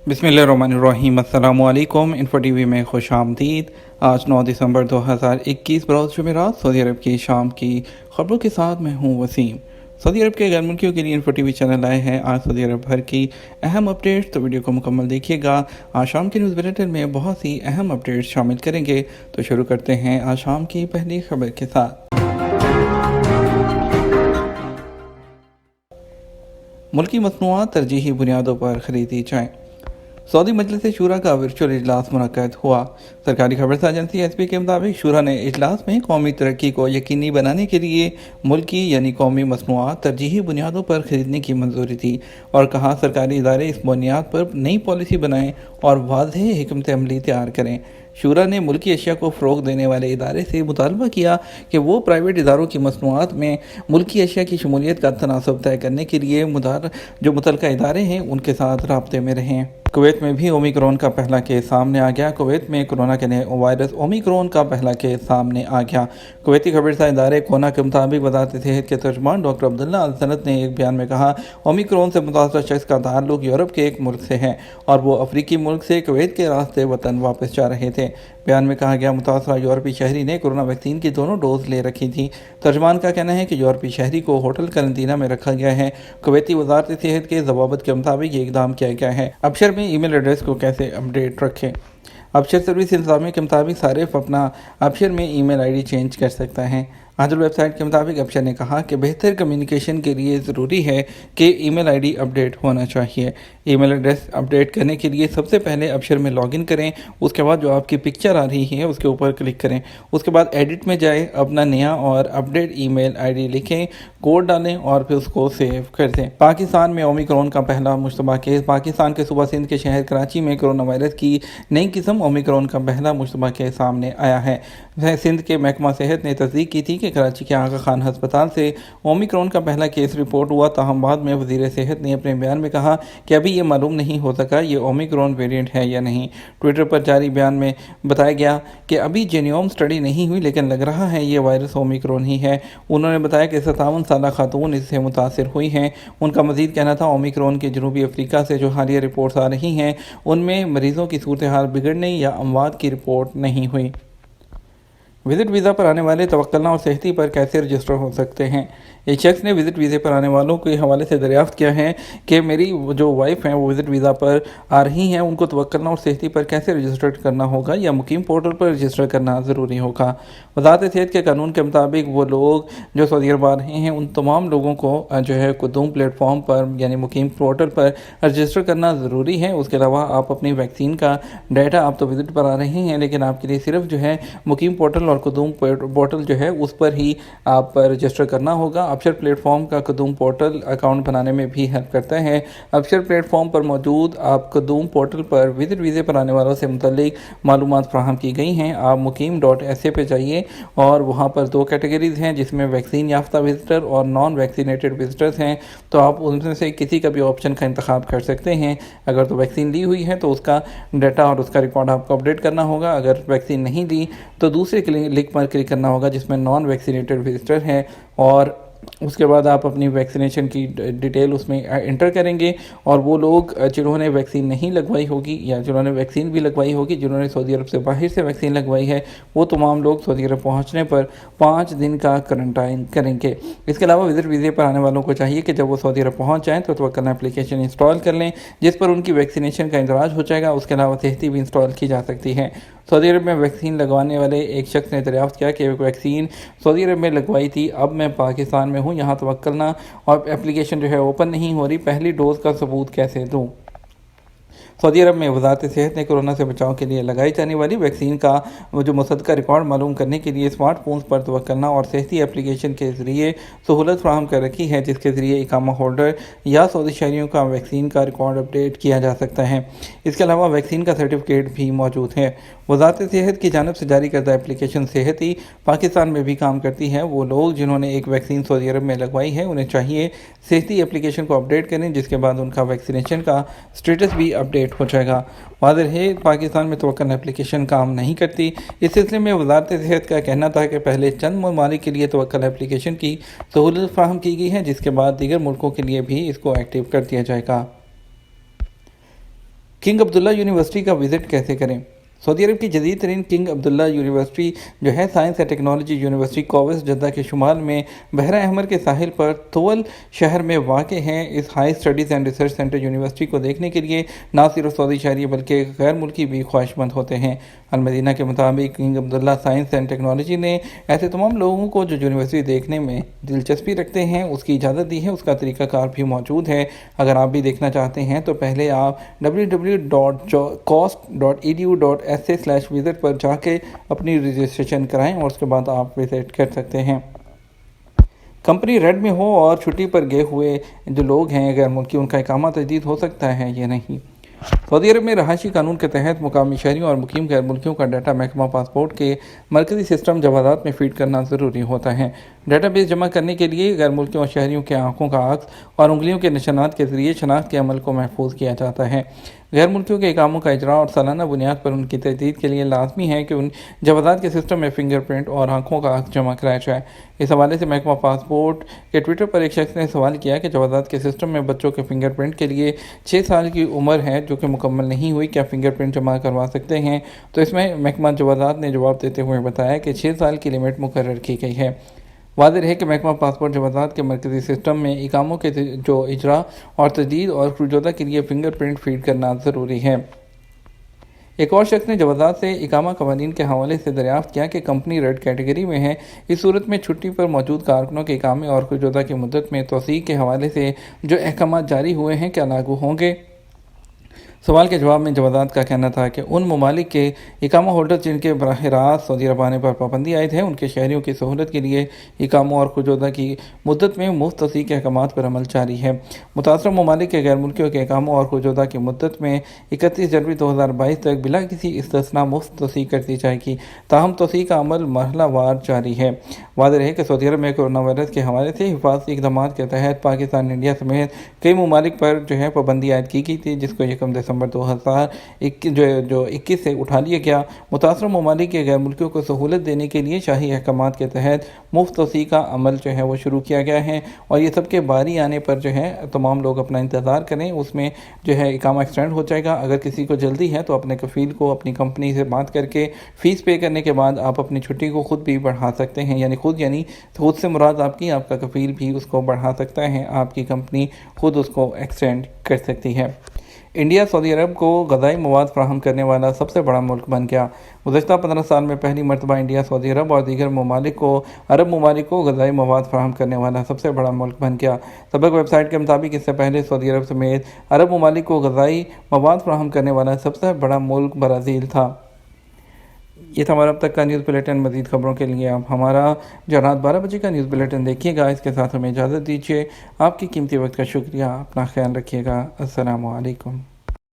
बिस्मिल्लाहिर्रहमानिर्रहीम। अस्सलामुअलैकुम। Info TV में खुश आमदीद। आज 9 दिसंबर 2021 बरोज़ जुमेरात सऊदी अरब की शाम की खबरों के साथ मैं हूँ वसीम। सऊदी अरब के गैर मुल्कियों के लिए इन्फो टीवी चैनल आए हैं आज सऊदी अरब भर की अहम अपडेट्स, तो वीडियो को मुकम्मल देखिएगा। आज शाम के न्यूज़ बुलेटिन में बहुत सी अहम अपडेट्स शामिल करेंगे। तो शुरू करते हैं आज शाम की पहली खबर के साथ। मुल्की मसनूआत तरजीही बुनियादों पर खरीदी जाएँ। सऊदी मजलिस शूरा का वर्चुअल इजलास मुनक्कद हुआ। सरकारी खबर एजेंसी एसपी के मुताबिक शूरा ने इजलास में कौमी तरक्की को यकीनी बनाने के लिए मुल्की यानी कौमी मसनूआत तरजीही बुनियादों पर खरीदने की मंजूरी दी और कहा सरकारी इदारे इस बुनियाद पर नई पॉलिसी बनाएं और वाज़ेह हिकमत अमली तैयार करें। शूरा ने मुल्की अशिया को फ़रोग़ देने वाले इदारे से मुतालबा किया कि वो प्राइवेट इदारों की मसनूआत में मुल्की अशिया की शमूलियत का तनासब तय करने के लिए जो मुतल्लिका इदारे हैं उनके साथ राब्ते में रहें। कुवैत में भी ओमिक्रॉन का पहला केस सामने आ गया। कुवैत में कोरोना के नए वायरस ओमिक्रॉन का पहला केस सामने आ गया। कुवैती खबरसां इदारे कोना के मुताबिक वज़ारत सेहत के तर्जुमान डॉक्टर अब्दुल्ला अल सनत ने एक बयान में कहा, ओमिक्रॉन से मुतासर शख्स का ताल्लुक यूरोप के एक मुल्क से है और वो अफ्रीकी मुल्क से कुवैत के रास्ते वतन वापस जा रहे थे। बयान में कहा गया, मुतासरा यूरोपी शहरी ने कोरोना वैक्सीन की दोनों डोज ले रखी थी। तर्जुमान का कहना है कि यूरोपी शहरी को होटल करंतना में रखा गया है। कुवैती वज़ारत सेहत के ज़वाबत के मुताबिक ये इकदाम किया गया है। अबशर में ईमेल एड्रेस को कैसे अपडेट रखें। अबशर सर्विस इंतजामिया के मुताबिक सारिफ अपना अबशर में ईमेल आईडी चेंज कर सकता है। आजल वेबसाइट के मुताबिक अबशर ने कहा कि बेहतर कम्युनिकेशन के लिए ज़रूरी है कि ईमेल आईडी अपडेट होना चाहिए। ईमेल एड्रेस अपडेट करने के लिए सबसे पहले अबशर में लॉगिन करें। उसके बाद जो आपकी पिक्चर आ रही है उसके ऊपर क्लिक करें। उसके बाद एडिट में जाएं, अपना नया और अपडेट ईमेल आईडी लिखें, कोड डालें और फिर उसको सेव कर दें। पाकिस्तान में ओमिक्रॉन का पहला मुश्तबा केस। पाकिस्तान के सूबा सिंध के शहर कराची में कोरोना वायरस की नई किस्म ओमिक्रॉन का पहला मुश्तबा केस सामने आया है। सिंध के महकमा सेहत ने तस्दीक की थी कि कराची के आगा खान अस्पताल से ओमिक्रॉन का पहला केस रिपोर्ट हुआ। ताहम बाद में वज़ीर सेहत ने अपने बयान में कहा कि अभी ये मालूम नहीं हो सका ये ओमिक्रॉन वेरिएंट है या नहीं। ट्विटर पर जारी बयान में बताया गया कि अभी जेनोम स्टडी नहीं हुई लेकिन लग रहा है ये वायरस ओमिक्रॉन ही है। उन्होंने बताया कि 57 साल खातून इससे मुतासिर हुई हैं। उनका मजीद कहना था, ओमिक्रॉन के जनूबी अफ्रीका से जो हालिया रिपोर्ट्स आ रही हैं उनमें मरीजों की सूरत हाल बिगड़ने या अमवात की रिपोर्ट नहीं हुई। विजिट वीज़ा पर आने वाले तवक्कुलना और सेहती पर कैसे रजिस्टर हो सकते हैं। एक शख्स ने विजिट वीज़े पर आने वालों के हवाले से दरियाफ्त किया है कि मेरी जो वाइफ हैं वो विजिट वीज़ा पर आ रही हैं, उनको तवक्कुलना और सेहती पर कैसे रजिस्टर करना होगा या मुकीम पोर्टल पर रजिस्टर करना ज़रूरी होगा। वज़ारत सेहत के कानून के मुताबिक वो लोग जो सऊदी अरब आ रहे हैं उन तमाम लोगों को जो है कुदूम प्लेटफॉर्म पर यानी मुकीम पोर्टल पर रजिस्टर करना ज़रूरी है। उसके अलावा आप अपनी वैक्सीन का डाटा, आप तो विजिट पर आ रहे हैं लेकिन आपके लिए सिर्फ जो है मुकीम पोर्टल और कुदूम पोर्टल जो है उस पर ही आप रजिस्टर करना होगा। अबशर प्लेटफॉर्म का कुदूम पोर्टल अकाउंट बनाने में भी हेल्प करता है। अबशर प्लेटफॉर्म पर मौजूद आप कुदूम पोर्टल पर विजिट वीज़े पर आने वालों से मुतल्लिक मालूमात फ्राहम की गई हैं। आप mukim.sa पे जाइए और वहाँ पर दो कैटेगरीज़ हैं जिसमें वैक्सीन याफ्ता विजिटर और नॉन वैक्सीनेटेड विजिटर्स हैं, तो आप उनमें से किसी का भी ऑप्शन का इंतखाब कर सकते हैं। अगर तो वैक्सीन ली हुई है तो उसका डाटा और उसका रिकॉर्ड आपको अपडेट करना होगा। अगर वैक्सीन नहीं ली तो दूसरे लिंक पर क्लिक करना होगा जिसमें नॉन वैक्सीनेटेड विजिटर है और उसके बाद आप अपनी वैक्सीनेशन की डिटेल उसमें इंटर करेंगे और वो लोग जिन्होंने वैक्सीन नहीं लगवाई होगी या जिन्होंने वैक्सीन भी लगवाई होगी, जिन्होंने सऊदी अरब से बाहर से वैक्सीन लगवाई है, वो तमाम लोग सऊदी अरब पहुंचने पर 5 दिन का क्वारंटाइन करेंगे। इसके अलावा विजिट वीज़े पर आने वालों को चाहिए कि जब वो सऊदी अरब पहुँच जाएँ तो तवक्कुलना एप्लीकेशन इंस्टॉल कर लें जिस पर उनकी वैक्सीनेशन का इंदराज हो जाएगा। उसके अलावा सेहती भी इंस्टॉल की जा सकती है। सऊदी अरब में वैक्सीन लगवाने वाले एक शख्स ने दरियाफ्त किया कि वैक्सीन सऊदी अरब में लगवाई थी, अब मैं पाकिस्तान में हूँ, यहाँ तवक्कुलना और एप्लीकेशन जो है ओपन नहीं हो रही, पहली डोज का सबूत कैसे दूँ। सऊदी अरब में वज़ारत सेहत ने कोरोना से बचाव के लिए लगाई जाने वाली वैक्सीन का जो मुसद्दका रिकॉर्ड मालूम करने के लिए स्मार्टफोन्स पर तवक्कुलना और सेहती एप्लीकेशन के ज़रिए सहूलत फ्राहम कर रखी है, जिसके ज़रिए इकामा होल्डर या सऊदी शहरियों का वैक्सीन का रिकॉर्ड अपडेट किया जा सकता है। इसके अलावा वैक्सीन का सर्टिफिकेट भी मौजूद है। वज़ारत सेहत की जानिब से जारी करदा एप्लीकेशन सेहती पाकिस्तान में भी काम करती है। वो लोग जिन्होंने एक वैक्सीन सऊदी अरब में लगवाई है उन्हें चाहिए सेहती एप्लीकेशन को अपडेट करें, जिसके बाद उनका वैक्सीनेशन का स्टेटस भी अपडेट हो जाएगा। वाज़ेह है पाकिस्तान में तवक्कुलना एप्लीकेशन काम नहीं करती। इस सिलसिले में वज़ारत सेहत का कहना था कि पहले चंद ममालिक के लिए तवक्कुलना एप्लीकेशन की सहूलत फ्राहम की गई है, जिसके बाद दीगर मुल्कों के लिए भी इसको एक्टिव कर दिया जाएगा। کنگ عبداللہ یونیورسٹی کا وزٹ کیسے کریں؟ سعودی عرب کی جدید ترین کنگ عبداللہ یونیورسٹی جو ہے science and technology university KAUST Jeddah کے شمال میں بحیرہ احمر کے ساحل پر طول شہر میں واقع ہے۔ اس high studies and research centre university کو دیکھنے کے لیے نہ صرف سعودی شہری بلکہ غیر ملکی بھی خواہشمند ہوتے ہیں۔ المدینہ کے مطابق king Abdullah science and technology نے ایسے تمام لوگوں کو جو یونیورسٹی دیکھنے میں دلچسپی رکھتے ہیں اس کی اجازت دی ہے۔ اس کا طریقہ کار بھی موجود ہے۔ اگر آپ بھی دیکھنا چاہتے ہیں تو پہلے آپ www.cost.edu.sa/visit پر جا کے اپنی رجسٹریشن کرائیں اور اس کے بعد آپ وزٹ کر سکتے ہیں۔ کمپنی ریڈ میں ہو اور چھٹی پر گئے ہوئے جو لوگ ہیں غیر ملکی، ان کا اقامہ تجدید ہو سکتا ہے یا نہیں؟ سعودی عرب میں رہائشی قانون کے تحت مقامی شہریوں اور مقیم غیر ملکیوں کا ڈیٹا محکمہ پاسپورٹ کے مرکزی سسٹم جوازات میں فیڈ کرنا ضروری ہوتا ہے۔ ڈیٹا بیس جمع کرنے کے لیے غیر ملکیوں اور شہریوں کے آنکھوں کا عکس اور انگلیوں کے نشانات کے ذریعے شناخت کے عمل کو محفوظ کیا جاتا ہے۔ غیر ملکیوں کے اقاموں کا اجراء اور سالانہ بنیاد پر ان کی تجدید کے لیے لازمی ہے کہ ان جوازات کے سسٹم میں فنگر پرنٹ اور آنکھوں کا عکس جمع کرایا جائے۔ اس حوالے سے محکمہ پاسپورٹ کے ٹویٹر پر ایک شخص نے سوال کیا کہ جوازات کے سسٹم میں بچوں کے فنگر پرنٹ کے لیے 6 سال کی عمر ہے جو کہ مکمل نہیں ہوئی، کیا فنگر پرنٹ جمع کروا سکتے ہیں؟ تو اس میں محکمہ جوازات نے جواب دیتے ہوئے بتایا کہ 6 سال کی لمٹ مقرر کی گئی ہے۔ واضح ہے کہ محکمہ پاسپورٹ جوازات کے مرکزی سسٹم میں اقاموں کے جو اجراء اور تجدید اور خروجات کے لیے فنگر پرنٹ فیڈ کرنا ضروری ہے۔ ایک اور شخص نے جوازات سے اقامہ قوانین کے حوالے سے دریافت کیا کہ کمپنی ریڈ کیٹیگری میں ہے، اس صورت میں چھٹی پر موجود کارکنوں کے اقامے اور خروجات کی مدت میں توسیع کے حوالے سے جو احکامات جاری ہوئے ہیں کیا لاگو ہوں گے؟ سوال کے جواب میں جوازات کا کہنا تھا کہ ان ممالک کے اقامہ ہولڈر جن کے براہ راست سعودی عرب آنے پر پابندی عائد ہے ان کے شہریوں کی سہولت کے لیے اقاموں اور خروجات کی مدت میں مفت توسیع کے احکامات پر عمل جاری ہے۔ متاثرہ ممالک کے غیر ملکیوں کے اقاموں اور خروجات کی مدت میں 31 جنوری 2022 تک بلا کسی استثناء مفت توسیع کر دی جائے گی، تاہم توسیع کا عمل مرحلہ وار جاری ہے۔ واضح ہے کہ سعودی عرب میں کورونا وائرس کے حوالے سے حفاظتی اقدامات کے تحت پاکستان، انڈیا سمیت کئی ممالک پر پابندی عائد کی گئی تھی، جس کو 1 دسمبر 2021 سے اٹھا لیا گیا۔ متاثرہ ممالک کے غیر ملکیوں کو سہولت دینے کے لیے شاہی احکامات کے تحت مفت توسیع کا عمل وہ شروع کیا گیا ہے، اور یہ سب کے باری آنے پر تمام لوگ اپنا انتظار کریں، اس میں اقامہ ایکسٹینڈ ہو جائے گا۔ اگر کسی کو جلدی ہے تو اپنے کفیل کو اپنی کمپنی سے بات کر کے فیس پے کرنے کے بعد آپ اپنی چھٹی کو خود بھی بڑھا سکتے ہیں، یعنی خود سے مراد آپ کا کفیل بھی اس کو بڑھا سکتا ہے، آپ کی کمپنی خود اس کو ایکسٹینڈ کر سکتی ہے۔ انڈیا سعودی عرب کو غذائی مواد فراہم کرنے والا سب سے بڑا ملک بن گیا۔ گزشتہ 15 سال میں پہلی مرتبہ انڈیا سعودی عرب اور دیگر عرب ممالک کو غذائی مواد فراہم کرنے والا سب سے بڑا ملک بن گیا۔ سابق ویب سائٹ کے مطابق اس سے پہلے سعودی عرب سمیت عرب ممالک کو غذائی مواد فراہم کرنے والا سب سے بڑا ملک برازیل تھا۔ یہ تھا ہمارا اب تک کا نیوز بلیٹن۔ مزید خبروں کے لیے آپ ہمارا رات 12 بجے کا نیوز بلیٹن دیکھیے گا۔ اس کے ساتھ ہمیں اجازت دیجیے۔ آپ کی قیمتی وقت کا شکریہ۔ اپنا خیال رکھیے گا۔ السلام علیکم۔